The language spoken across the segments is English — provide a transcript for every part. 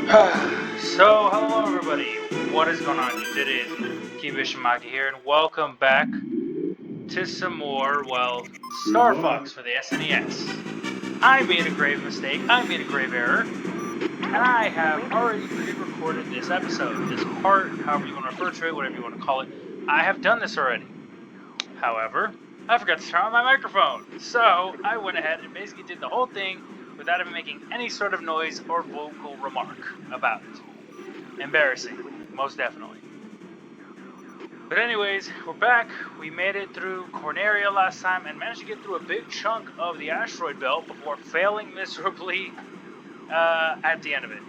So, hello everybody. What is going on? It is Kibishimaki here, and welcome back to some more, Star Fox for the SNES. I made a grave mistake, I made a grave error, and I have already pre-recorded this episode, this part, however you want to refer to it, whatever you want to call it. I have done this already. However, I forgot to turn on my microphone, so I went ahead and basically did the whole thing without even making any sort of noise or vocal remark about it. Embarrassing, most definitely. But anyways, we're back. We made it through Corneria last time and managed to get through a big chunk of the asteroid belt before failing miserably at the end of it.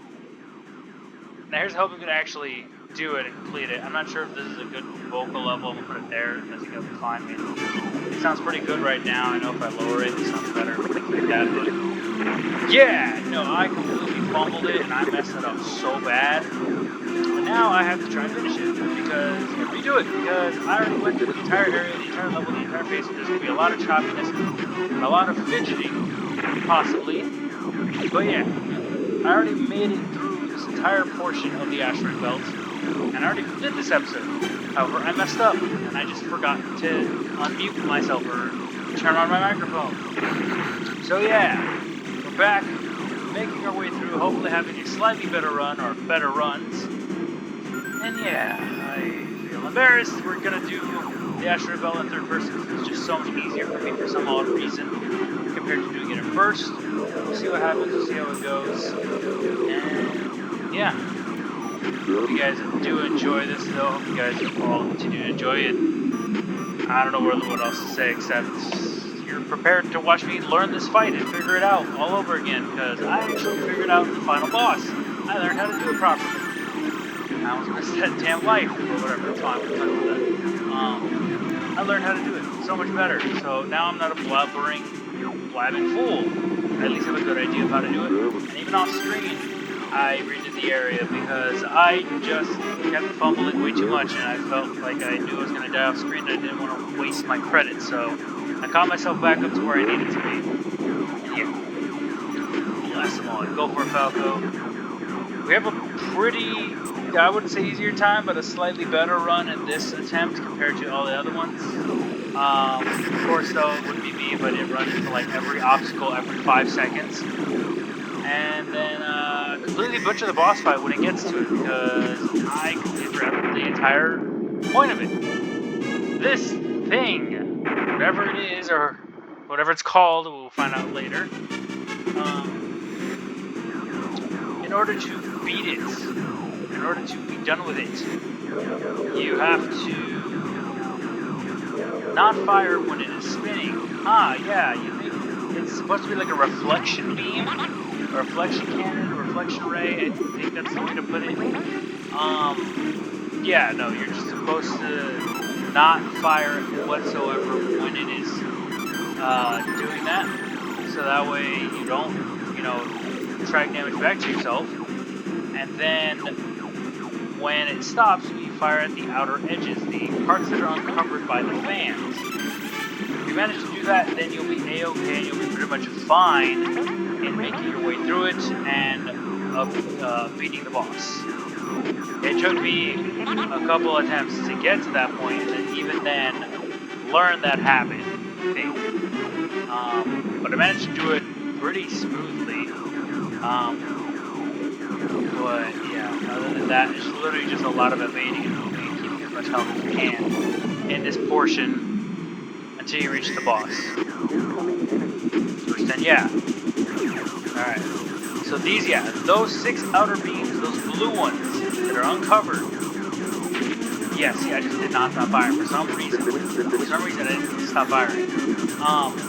Now here's hoping we can actually do it and complete it. I'm not sure if this is a good vocal level. I'm going to put it there. I think it'll be fine. I mean, it sounds pretty good right now. I know if I lower it, it sounds better. Like that, but yeah, no, I completely fumbled it and I messed it up so bad. And now I have to try and finish it because redo it because I already went through the entire area, the entire level, the entire phase. There's going to be a lot of choppiness and a lot of fidgeting, possibly. But yeah, I already made it through this entire portion of the asteroid belt, and I already did this episode. However, I messed up, and I just forgot to unmute myself or turn on my microphone. So yeah, we're back, making our way through, hopefully having a slightly better run, or better runs. And yeah, I feel embarrassed. We're gonna do the asteroid belt in third person because it's just so much easier for me for some odd reason compared to doing it in first. We'll see what happens, we'll see how it goes. And yeah, hope you guys do enjoy this though. Hope you guys all continue to enjoy it. I don't know really what else to say except you're prepared to watch me learn this fight and figure it out all over again because I actually figured out the final boss. I learned how to do it properly. I almost missed that damn life, or whatever, it's fine, we'll talk about that. I learned how to do it so much better, so now I'm not a blabbing fool. I at least have a good idea of how to do it, and even off screen, I redid the area because I just kept fumbling way too much, and I felt like I knew I was going to die off screen, and I didn't want to waste my credits, so I caught myself back up to where I needed to be, and yeah, blast them all, go for it, Falco. We have a pretty, I wouldn't say easier time, but a slightly better run in this attempt compared to all the other ones. Of course, though, it wouldn't be me, but it runs into like every obstacle every 5 seconds. And then completely butcher the boss fight when it gets to it, because I completely forgot the entire point of it. This thing, whatever it is, or whatever it's called, we'll find out later. In order to beat it, in order to be done with it, you have to not fire when it is spinning. Yeah, you think it's supposed to be like a reflection beam, a reflection cannon, a reflection ray. I think that's the way to put it. Yeah, no, you're just supposed to not fire whatsoever when it is doing that, so that way you don't, track damage back to yourself. And then when it stops, you fire at the outer edges, the parts that are uncovered by the fans. If you manage to do that, then you'll be A-okay and you'll be pretty much fine in making your way through it and beating the boss. It took me a couple attempts to get to that point, and even then, learn that habit thing. But I managed to do it pretty smoothly. But yeah, other than that, it's literally just a lot of evading and moving, keeping as much health as you can in this portion until you reach the boss. First, then yeah. Alright. So these, those 6 outer beams, those blue ones that are uncovered. Yeah, see, I just did not stop firing for some reason. I didn't stop firing.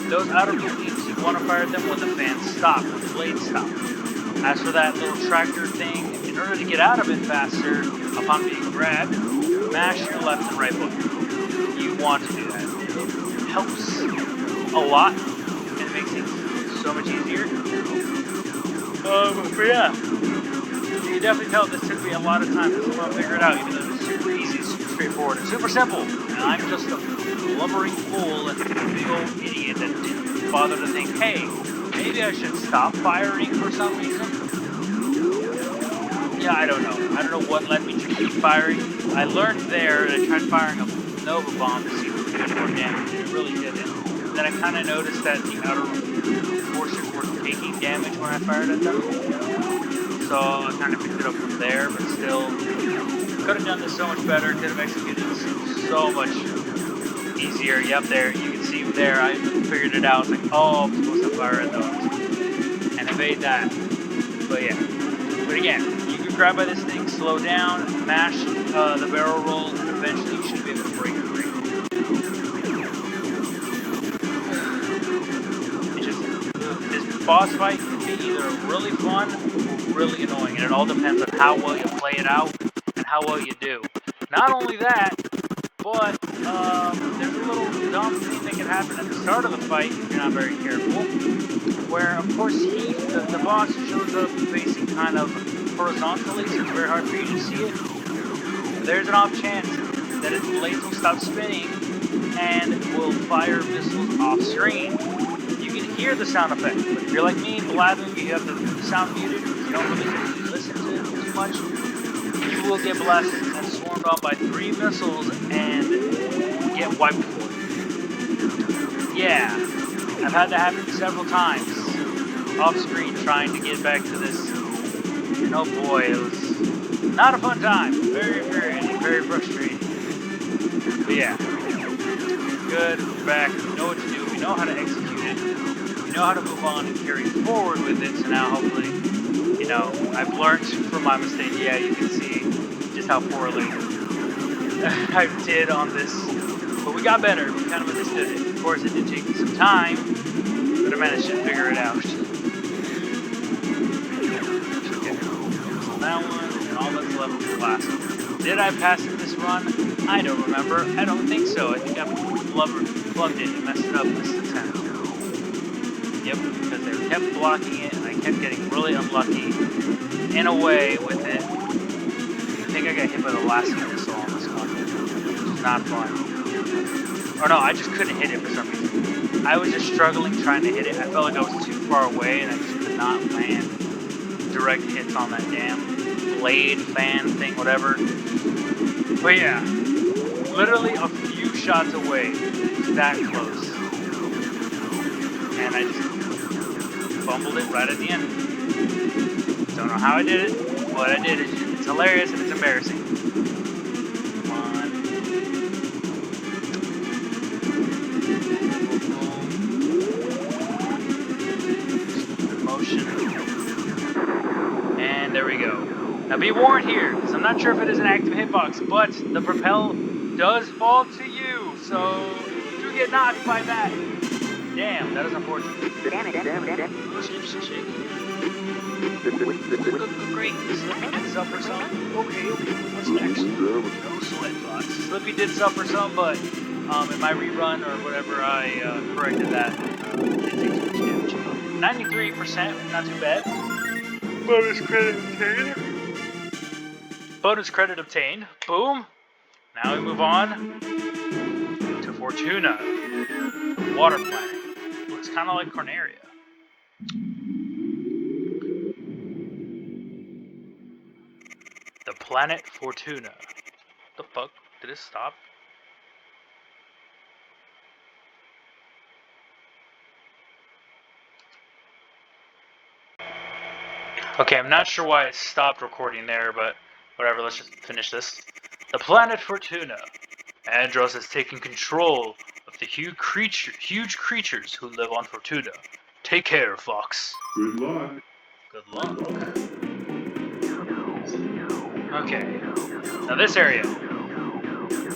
Those outer blue beams, you want to fire them when the fans stop, when the blades stop. As for that little tractor thing, in order to get out of it faster, upon being grabbed, mash your left and right button. You want to do that. It helps a lot, and it makes things so much easier. But yeah, you can definitely tell this took me a lot of time to figure it out, even though it's super easy, super straightforward, and super simple. And I'm just a blubbering fool and a big old idiot that didn't bother to think, hey, maybe I should stop firing for some reason. yeah, I don't know. I don't know what led me to keep firing. I learned there, and I tried firing a Nova Bomb to see if it would do more damage, and it really didn't. And then I kind of noticed that the outer forces were taking damage when I fired at them. So I kind of picked it up from there, but still, could have done this so much better, could have executed this so much easier. Yep, there, you can see there, I figured it out. It's like, oh, I'm supposed to fire at those. And evade that. But yeah. But again, you can grab by this thing, slow down, mash the barrel roll, and eventually you should be able to break free. It's just, this boss fight can be either really fun or really annoying, and it all depends on how well you play it out and how well you do. Not only that, but there's a little dumb thing that can happen at the start of the fight if you're not very careful, where of course the boss shows up facing kind of horizontally, so it's very hard for you to see it. There's an off chance that its blades will stop spinning and will fire missiles off screen. You can hear the sound effect, but if you're like me, blabbing, you have the sound muted, you don't really listen to it too much, you will get blasted and swarmed off by 3 missiles and get wiped for it. Yeah, I've had that happen several times off screen trying to get back to this, and oh boy, it was not a fun time. Very infuriating, very frustrating. But yeah, good, we're back, we know what to do, we know how to execute it, we know how to move on and carry forward with it, so now hopefully, you know, I've learned from my mistake. Yeah, you can see just how poorly I did on this, but we got better, we kind of understood it. Of course, it did take me some time, but I managed to figure it out. That one, and all that's left was the last one. Did I pass it this run? I don't remember. I don't think so. I think I plugged it and messed it up this attempt. Yep, because they kept blocking it, and I kept getting really unlucky in a way with it. I think I got hit by the last missile on this one, which is not fun. Or no, I just couldn't hit it for some reason. I was just struggling trying to hit it. I felt like I was too far away, and I just could not land direct hits on that damn blade fan thing, whatever. But yeah, literally a few shots away, that close, and I just fumbled it right at the end. Don't know how I did it, but I did it. It's hilarious and it's embarrassing. Come on. Motion. And there we go. Now be warned here, because I'm not sure if it is an active hitbox, but the propel does fall to you, so you get knocked by that. Damn, that is unfortunate. Damn it. Shake. Great, Slippy did suffer some. Okay, what's next? No sweat box. Slippy did suffer some, but in my rerun or whatever, I corrected that. It didn't take too much damage. 93%, not too bad. Bonus credit obtained. Bonus credit obtained. Boom. Now we move on to Fortuna. Water planet. Looks kind of like Corneria. The planet Fortuna. The fuck? Did it stop? Okay, I'm not sure why it stopped recording there, but whatever, let's just finish this. The planet Fortuna. Andros has taken control of the huge creatures who live on Fortuna. Take care, Fox. Good luck. Good luck. Okay. Now this area.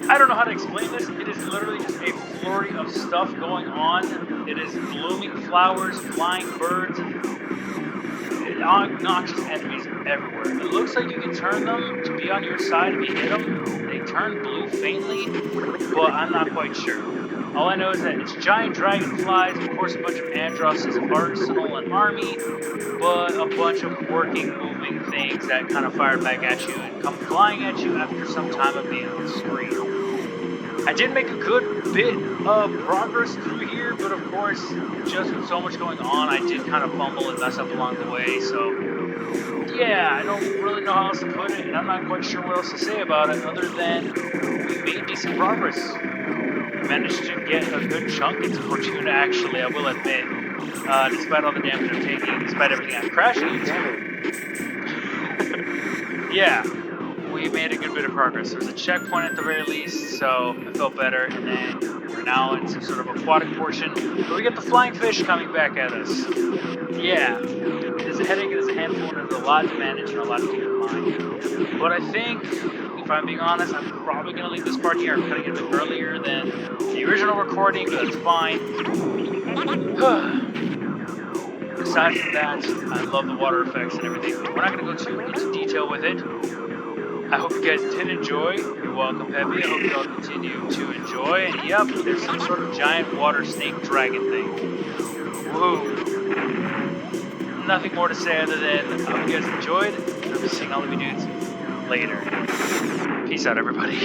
I don't know how to explain this. It is literally just a flurry of stuff going on. It is blooming flowers, flying birds, and obnoxious enemies everywhere. It looks like you can turn them to be on your side if you hit them. They turn blue faintly, but I'm not quite sure. All I know is that it's giant dragonflies, of course a bunch of Andros' arsenal and army, but a bunch of working, moving things that kind of fire back at you and come flying at you after some time of being on the screen. I did make a good bit of progress through here, but of course, just with so much going on, I did kind of fumble and mess up along the way, so yeah, yeah, I don't really know how else to put it, and I'm not quite sure what else to say about it other than we made decent progress. We managed to get a good chunk into Fortuna, actually, I will admit. Despite all the damage I'm taking, despite everything I'm crashing into. Yeah, we made a good bit of progress. There was a checkpoint at the very least, so I felt better, and then we're now in some sort of aquatic portion where we get the flying fish coming back at us. Yeah, it is a headache, it is a handful, and it is a lot to manage and a lot to keep in mind. But I think, if I'm being honest, I'm probably going to leave this part here. I'm cutting it a bit earlier than the original recording, but that's fine. Aside from that, I love the water effects and everything. We're not going to go too into detail with it. I hope you guys did enjoy. You're welcome, Peppy. I hope you all continue to enjoy. And yep, there's some sort of giant water snake dragon thing. Woo. Nothing more to say other than I hope you guys enjoyed. I'll be seeing all of you dudes later. Peace out, everybody.